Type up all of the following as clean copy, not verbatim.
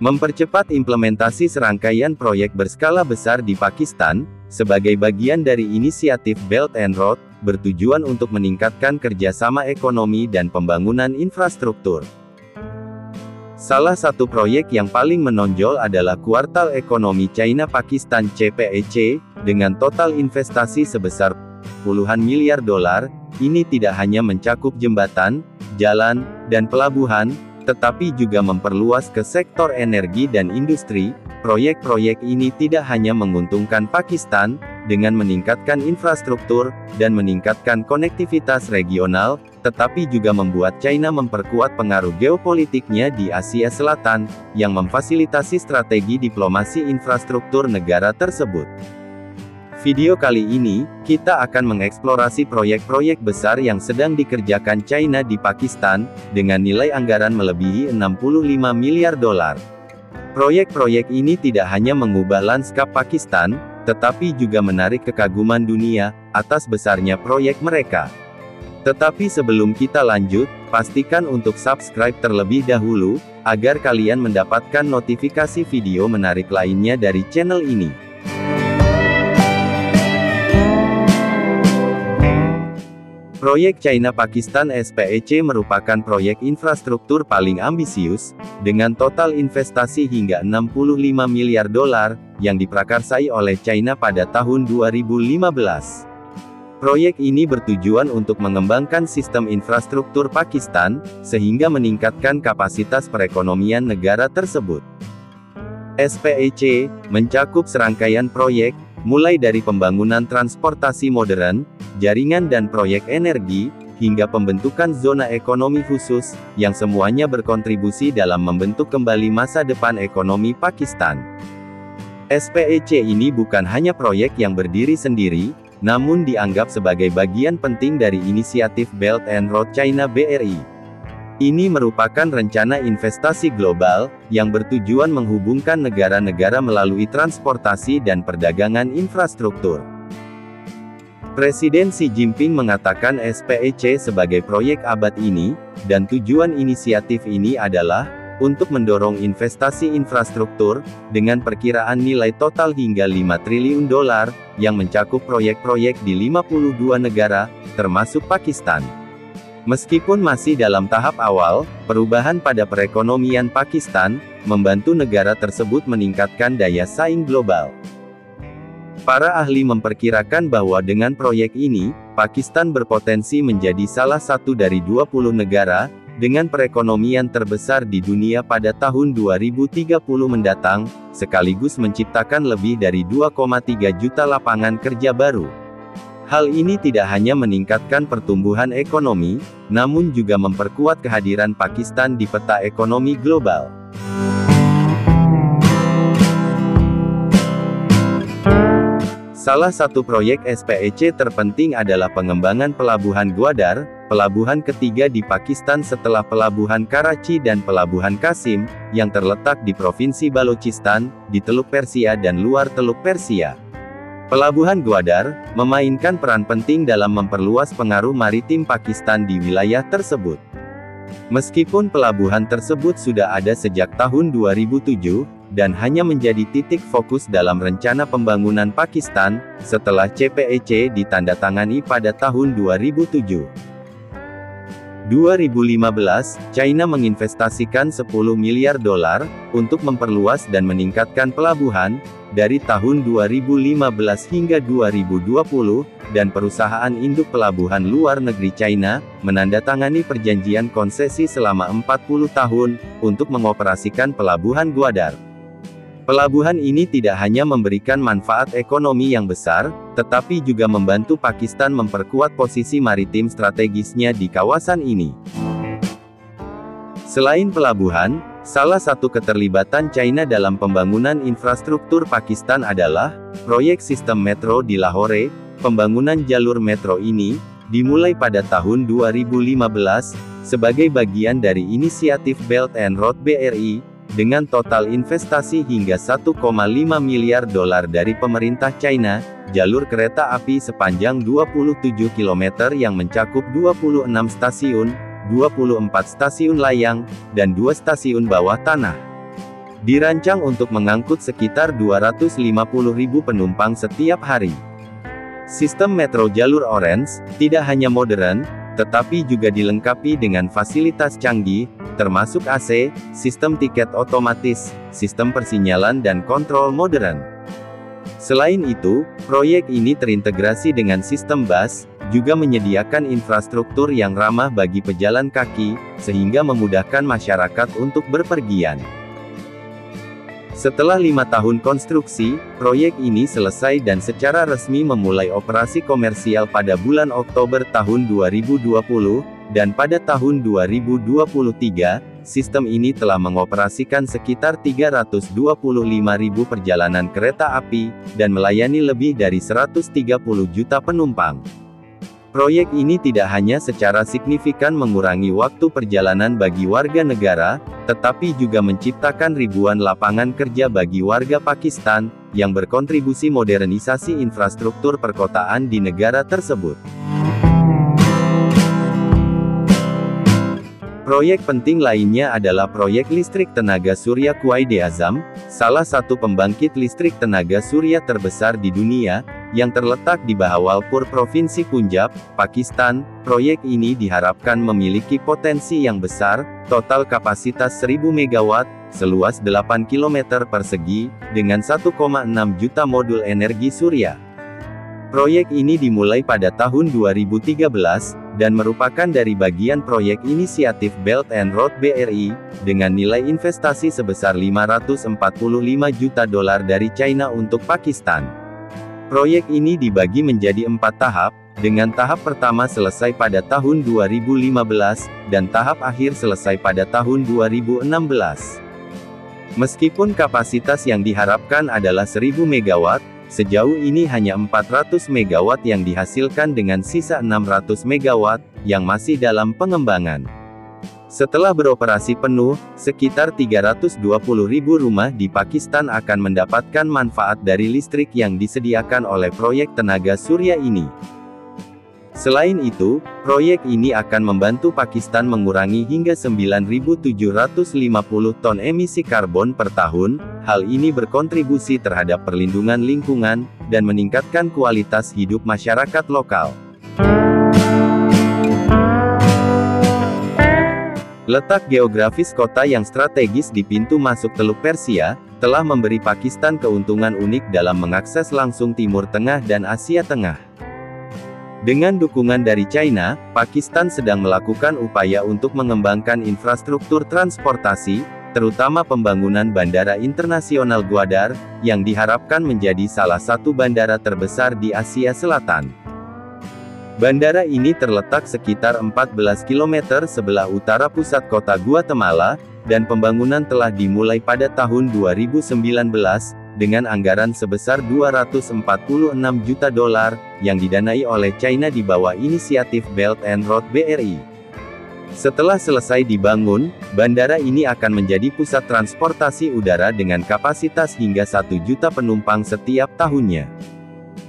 mempercepat implementasi serangkaian proyek berskala besar di Pakistan, sebagai bagian dari inisiatif Belt and Road, bertujuan untuk meningkatkan kerjasama ekonomi dan pembangunan infrastruktur. Salah satu proyek yang paling menonjol adalah Kuartal Ekonomi China-Pakistan (CPEC), dengan total investasi sebesar puluhan miliar dolar. Ini tidak hanya mencakup jembatan, jalan, dan pelabuhan, tetapi juga memperluas ke sektor energi dan industri. Proyek-proyek ini tidak hanya menguntungkan Pakistan, dengan meningkatkan infrastruktur, dan meningkatkan konektivitas regional, tetapi juga membuat China memperkuat pengaruh geopolitiknya di Asia Selatan, yang memfasilitasi strategi diplomasi infrastruktur negara tersebut. Video kali ini, kita akan mengeksplorasi proyek-proyek besar yang sedang dikerjakan China di Pakistan, dengan nilai anggaran melebihi 65 miliar dolar. Proyek-proyek ini tidak hanya mengubah lanskap Pakistan, tetapi juga menarik kekaguman dunia, atas besarnya proyek mereka. Tetapi sebelum kita lanjut, pastikan untuk subscribe terlebih dahulu, agar kalian mendapatkan notifikasi video menarik lainnya dari channel ini. Proyek China-Pakistan (SPEC) merupakan proyek infrastruktur paling ambisius, dengan total investasi hingga 65 miliar dolar, yang diprakarsai oleh China pada tahun 2015. Proyek ini bertujuan untuk mengembangkan sistem infrastruktur Pakistan, sehingga meningkatkan kapasitas perekonomian negara tersebut. SPEC mencakup serangkaian proyek, mulai dari pembangunan transportasi modern, jaringan dan proyek energi, hingga pembentukan zona ekonomi khusus, yang semuanya berkontribusi dalam membentuk kembali masa depan ekonomi Pakistan. SPEC ini bukan hanya proyek yang berdiri sendiri, namun dianggap sebagai bagian penting dari inisiatif Belt and Road China (BRI). Ini merupakan rencana investasi global, yang bertujuan menghubungkan negara-negara melalui transportasi dan perdagangan infrastruktur. Presiden Xi Jinping mengatakan SPEC sebagai proyek abad ini, dan tujuan inisiatif ini adalah untuk mendorong investasi infrastruktur, dengan perkiraan nilai total hingga 5 triliun dolar, yang mencakup proyek-proyek di 52 negara, termasuk Pakistan. Meskipun masih dalam tahap awal, perubahan pada perekonomian Pakistan, membantu negara tersebut meningkatkan daya saing global. Para ahli memperkirakan bahwa dengan proyek ini, Pakistan berpotensi menjadi salah satu dari 20 negara, dengan perekonomian terbesar di dunia pada tahun 2030 mendatang, sekaligus menciptakan lebih dari 2,3 juta lapangan kerja baru. Hal ini tidak hanya meningkatkan pertumbuhan ekonomi, namun juga memperkuat kehadiran Pakistan di peta ekonomi global. Salah satu proyek SPEC terpenting adalah pengembangan Pelabuhan Gwadar, pelabuhan ketiga di Pakistan setelah Pelabuhan Karachi dan Pelabuhan Qasim, yang terletak di Provinsi Balochistan, di Teluk Persia dan luar Teluk Persia. Pelabuhan Gwadar memainkan peran penting dalam memperluas pengaruh maritim Pakistan di wilayah tersebut. Meskipun pelabuhan tersebut sudah ada sejak tahun 2007, dan hanya menjadi titik fokus dalam rencana pembangunan Pakistan, setelah CPEC ditandatangani pada tahun 2007. 2015, China menginvestasikan 10 miliar dolar, untuk memperluas dan meningkatkan pelabuhan, dari tahun 2015 hingga 2020, dan perusahaan induk pelabuhan luar negeri China, menandatangani perjanjian konsesi selama 40 tahun, untuk mengoperasikan Pelabuhan Gwadar. Pelabuhan ini tidak hanya memberikan manfaat ekonomi yang besar, tetapi juga membantu Pakistan memperkuat posisi maritim strategisnya di kawasan ini. Selain pelabuhan, salah satu keterlibatan China dalam pembangunan infrastruktur Pakistan adalah proyek sistem metro di Lahore. Pembangunan jalur metro ini dimulai pada tahun 2015 sebagai bagian dari inisiatif Belt and Road (BRI), dengan total investasi hingga 1,5 miliar dolar dari pemerintah China. Jalur kereta api sepanjang 27 km yang mencakup 26 stasiun, 24 stasiun layang, dan 2 stasiun bawah tanah. Dirancang untuk mengangkut sekitar 250.000 penumpang setiap hari. Sistem metro jalur Orange tidak hanya modern, tetapi juga dilengkapi dengan fasilitas canggih, termasuk AC, sistem tiket otomatis, sistem persinyalan dan kontrol modern. Selain itu, proyek ini terintegrasi dengan sistem bus, juga menyediakan infrastruktur yang ramah bagi pejalan kaki, sehingga memudahkan masyarakat untuk berpergian. Setelah 5 tahun konstruksi, proyek ini selesai dan secara resmi memulai operasi komersial pada bulan Oktober tahun 2020, dan pada tahun 2023, sistem ini telah mengoperasikan sekitar 325.000 perjalanan kereta api, dan melayani lebih dari 130 juta penumpang. Proyek ini tidak hanya secara signifikan mengurangi waktu perjalanan bagi warga negara, tetapi juga menciptakan ribuan lapangan kerja bagi warga Pakistan, yang berkontribusi modernisasi infrastruktur perkotaan di negara tersebut. Proyek penting lainnya adalah proyek listrik tenaga surya Quaid-e-Azam, salah satu pembangkit listrik tenaga surya terbesar di dunia, yang terletak di Bahawalpur Provinsi Punjab, Pakistan. Proyek ini diharapkan memiliki potensi yang besar, total kapasitas 1000 MW, seluas 8 km persegi, dengan 1,6 juta modul energi surya. Proyek ini dimulai pada tahun 2013, dan merupakan dari bagian proyek inisiatif Belt and Road BRI, dengan nilai investasi sebesar $545 juta dari China untuk Pakistan. Proyek ini dibagi menjadi 4 tahap, dengan tahap pertama selesai pada tahun 2015, dan tahap akhir selesai pada tahun 2016. Meskipun kapasitas yang diharapkan adalah 1000 MW, sejauh ini hanya 400 MW yang dihasilkan dengan sisa 600 MW, yang masih dalam pengembangan. Setelah beroperasi penuh, sekitar 320.000 rumah di Pakistan akan mendapatkan manfaat dari listrik yang disediakan oleh proyek tenaga surya ini. Selain itu, proyek ini akan membantu Pakistan mengurangi hingga 9.750 ton emisi karbon per tahun. Hal ini berkontribusi terhadap perlindungan lingkungan, dan meningkatkan kualitas hidup masyarakat lokal. Letak geografis kota yang strategis di pintu masuk Teluk Persia, telah memberi Pakistan keuntungan unik dalam mengakses langsung Timur Tengah dan Asia Tengah. Dengan dukungan dari China, Pakistan sedang melakukan upaya untuk mengembangkan infrastruktur transportasi, terutama pembangunan Bandara Internasional Gwadar, yang diharapkan menjadi salah satu bandara terbesar di Asia Selatan. Bandara ini terletak sekitar 14 km sebelah utara pusat kota Guatemala, dan pembangunan telah dimulai pada tahun 2019, dengan anggaran sebesar $246 juta, yang didanai oleh China di bawah inisiatif Belt and Road BRI. Setelah selesai dibangun, bandara ini akan menjadi pusat transportasi udara dengan kapasitas hingga 1 juta penumpang setiap tahunnya.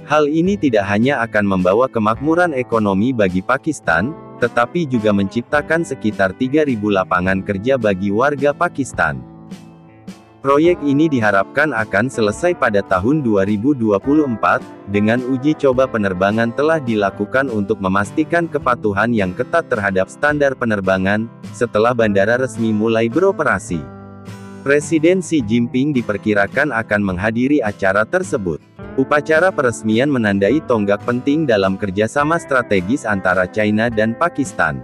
Hal ini tidak hanya akan membawa kemakmuran ekonomi bagi Pakistan, tetapi juga menciptakan sekitar 3.000 lapangan kerja bagi warga Pakistan. Proyek ini diharapkan akan selesai pada tahun 2024, dengan uji coba penerbangan telah dilakukan untuk memastikan kepatuhan yang ketat terhadap standar penerbangan, setelah bandara resmi mulai beroperasi. Presiden Xi Jinping diperkirakan akan menghadiri acara tersebut. Upacara peresmian menandai tonggak penting dalam kerjasama strategis antara China dan Pakistan.